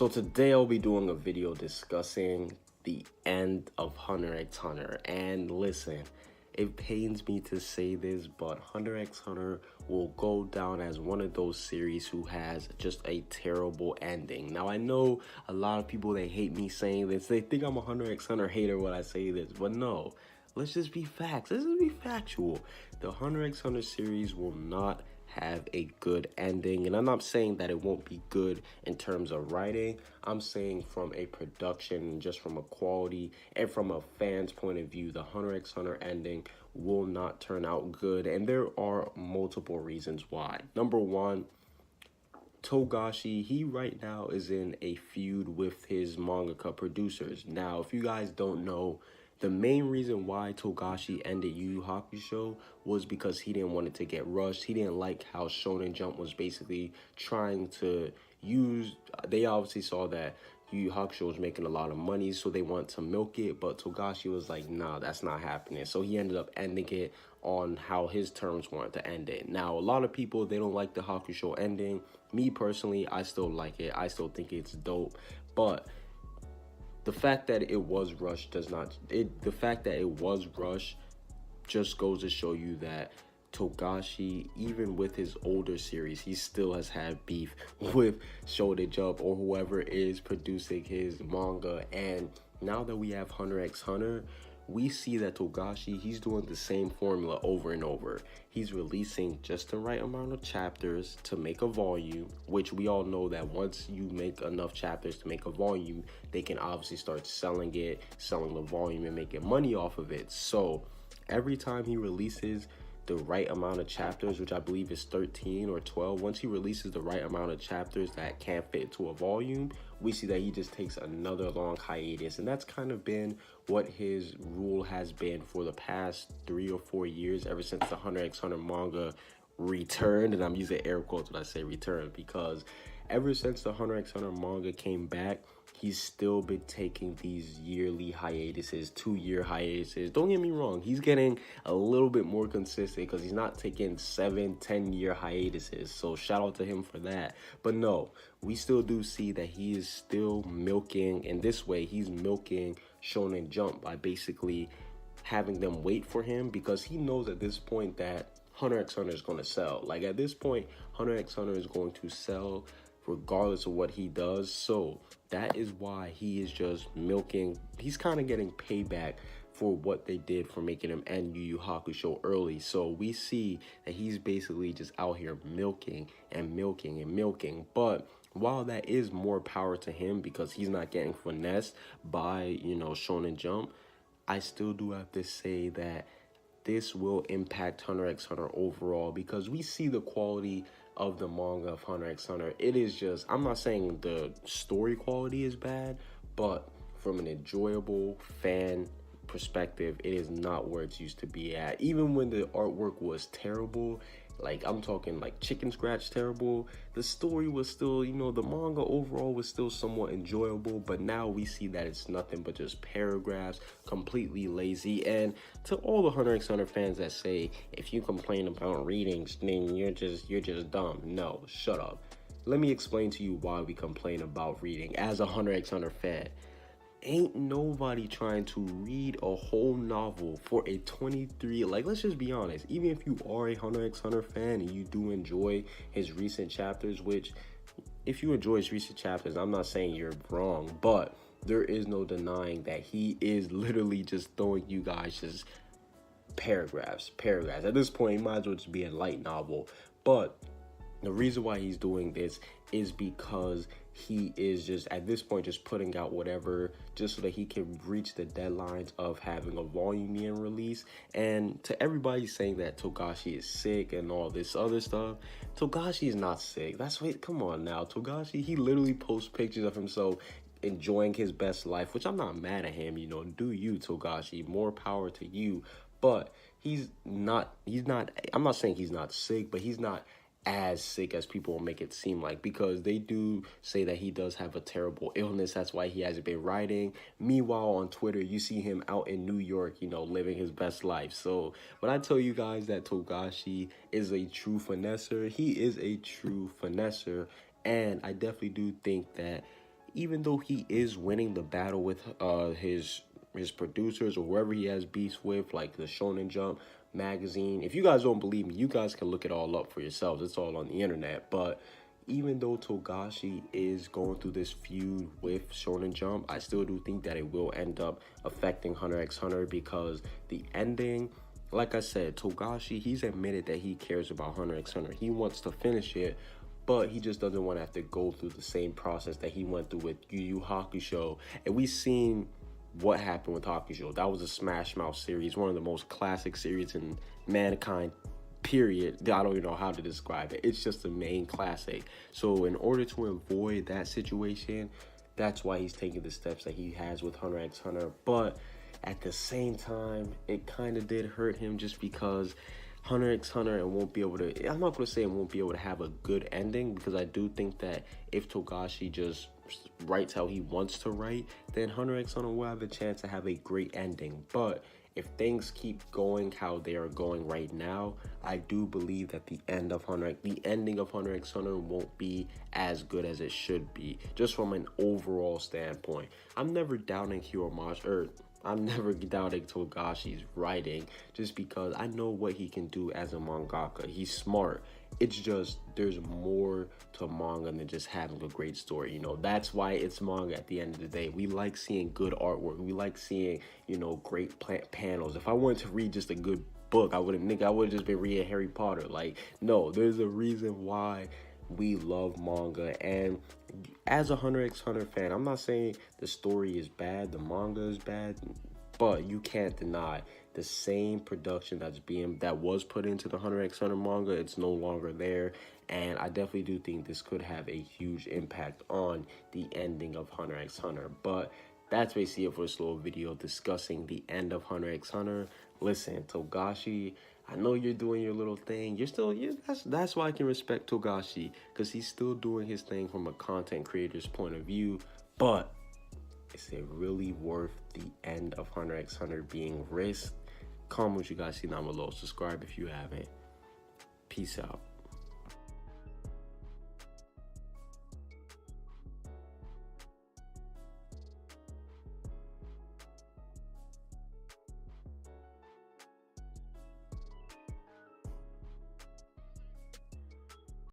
So today I'll be doing a video discussing the end of Hunter x Hunter. And listen, it pains me to say this, but Hunter x Hunter will go down as one of those series who has just a terrible ending. Now I know a lot of people, they hate me saying this. They think I'm a Hunter x Hunter hater when I say this, but no. Let's just be facts. Let's just be factual. The Hunter x Hunter series will not have a good ending, and I'm not saying that it won't be good in terms of writing. I'm saying from a production, just from a quality and from a fan's point of view, the Hunter x Hunter ending will not turn out good, and there are multiple reasons why. Number one, Togashi, he right now is in a feud with his mangaka producers. Now, if you guys don't know, the main reason why Togashi ended Yu Yu Hakusho was because he didn't want it to get rushed. He didn't like how Shonen Jump was basically trying to use... They obviously saw that Yu Yu Hakusho was making a lot of money, so they want to milk it, but Togashi was like, nah, that's not happening. So he ended up ending it on how his terms wanted to end it. Now, a lot of people, they don't like the Hakusho ending. Me personally, I still like it. I still think it's dope, but the fact that it was rushed does not... The fact that it was rushed just goes to show you that Togashi, even with his older series, he still has had beef with Shonen Jump or whoever is producing his manga. And now that we have Hunter x Hunter, we see that Togashi, he's doing the same formula over and over. He's releasing just the right amount of chapters to make a volume, which we all know that once you make enough chapters to make a volume, they can obviously start selling it, selling the volume and making money off of it. So every time he releases the right amount of chapters, which I believe is 13 or 12, once he releases the right amount of chapters that can't fit into a volume, we see that he just takes another long hiatus. And that's kind of been what his rule has been for the past 3 or 4 years, ever since the Hunter x Hunter manga returned. And I'm using air quotes when I say returned, because ever since the Hunter x Hunter manga came back, he's still been taking these yearly hiatuses, 2-year hiatuses. Don't get me wrong, he's getting a little bit more consistent because he's not taking 7-10-year hiatuses. So shout out to him for that. But no, we still do see that he is still milking, in this way, he's milking Shonen Jump by basically having them wait for him, because he knows at this point that Hunter x Hunter is going to sell. Like at this point, Hunter x Hunter is going to sell regardless of what he does. So that is why he is just milking. He's kind of getting payback for what they did for making him end Yu Yu Hakusho early. So we see that he's basically just out here milking and milking and milking. But while that is more power to him because he's not getting finessed by, you know, Shonen Jump, I still do have to say that this will impact Hunter x Hunter overall, because we see the quality of the manga of Hunter x Hunter. It is just, I'm not saying the story quality is bad, but from an enjoyable fan perspective, it is not where it's used to be at. Even when the artwork was terrible, like I'm talking like chicken scratch terrible, the story was still, you know, the manga overall was still somewhat enjoyable. But now we see that it's nothing but just paragraphs, completely lazy. And to all the Hunter x Hunter fans that say, if you complain about readings, then you're just dumb. No, shut up. Let me explain to you why we complain about reading as a Hunter x Hunter fan. Ain't nobody trying to read a whole novel for a 23, like, let's just be honest, even if you are a Hunter x Hunter fan and you do enjoy his recent chapters, which if you enjoy his recent chapters, I'm not saying you're wrong, but there is no denying that he is literally just throwing you guys just paragraphs. At this point, it might as well just be a light novel. But the reason why he's doing this is because he is just, at this point, just putting out whatever just so that he can reach the deadlines of having a volume being released. And to everybody saying that Togashi is sick and all this other stuff, Togashi is not sick. That's what, come on now. Togashi, he literally posts pictures of himself enjoying his best life, which I'm not mad at him, you know, do you, Togashi, more power to you. But he's not, I'm not saying he's not sick, but he's not as sick as people make it seem like, because they do say that he does have a terrible illness. That's why he hasn't been writing. Meanwhile, on Twitter, you see him out in New York, you know, living his best life. So when I tell you guys that Togashi is a true finesser, he is a true finesser. And I definitely do think that even though he is winning the battle with his producers or whoever he has beefs with, like the Shonen Jump magazine. If you guys don't believe me, you guys can look it all up for yourselves. It's all on the internet. But even though Togashi is going through this feud with Shonen Jump, I still do think that it will end up affecting Hunter x Hunter, because the ending, like I said, Togashi, he's admitted that he cares about Hunter x Hunter. He wants to finish it, but he just doesn't want to have to go through the same process that he went through with Yu Yu Hakusho. And we've seen what happened with Hakusho. That was a Smash Mouth series, one of the most classic series in mankind, period. I don't even know how to describe it. It's just a main classic. So in order to avoid that situation, that's why he's taking the steps that he has with Hunter x Hunter. But at the same time, it kind of did hurt him, just because Hunter x Hunter, and won't be able to, I'm not going to say it won't be able to have a good ending, because I do think that if Togashi just writes how he wants to write, then Hunter x Hunter will have a chance to have a great ending. But if things keep going how they are going right now, I do believe that the ending of Hunter x Hunter won't be as good as it should be, just from an overall standpoint. I'm never doubting I'm never doubting Togashi's writing, just because I know what he can do as a mangaka. He's smart. It's just, there's more to manga than just having a great story. You know, that's why it's manga at the end of the day. We like seeing good artwork. We like seeing, you know, great panels. If I wanted to read just a good book, I would have just been reading Harry Potter. Like, no, there's a reason why we love manga. And as a Hunter x Hunter fan, I'm not saying the story is bad, the manga is bad, but you can't deny the same production that was put into the Hunter x Hunter manga, it's no longer there. And I definitely do think this could have a huge impact on the ending of Hunter x Hunter. But that's basically it for this little video discussing the end of Hunter x Hunter. Listen, Togashi, I know you're doing your little thing. That's why I can respect Togashi, because he's still doing his thing from a content creator's point of view. But is it really worth the end of Hunter x Hunter being risked? Comment what you guys see down below. Subscribe if you haven't. Peace out.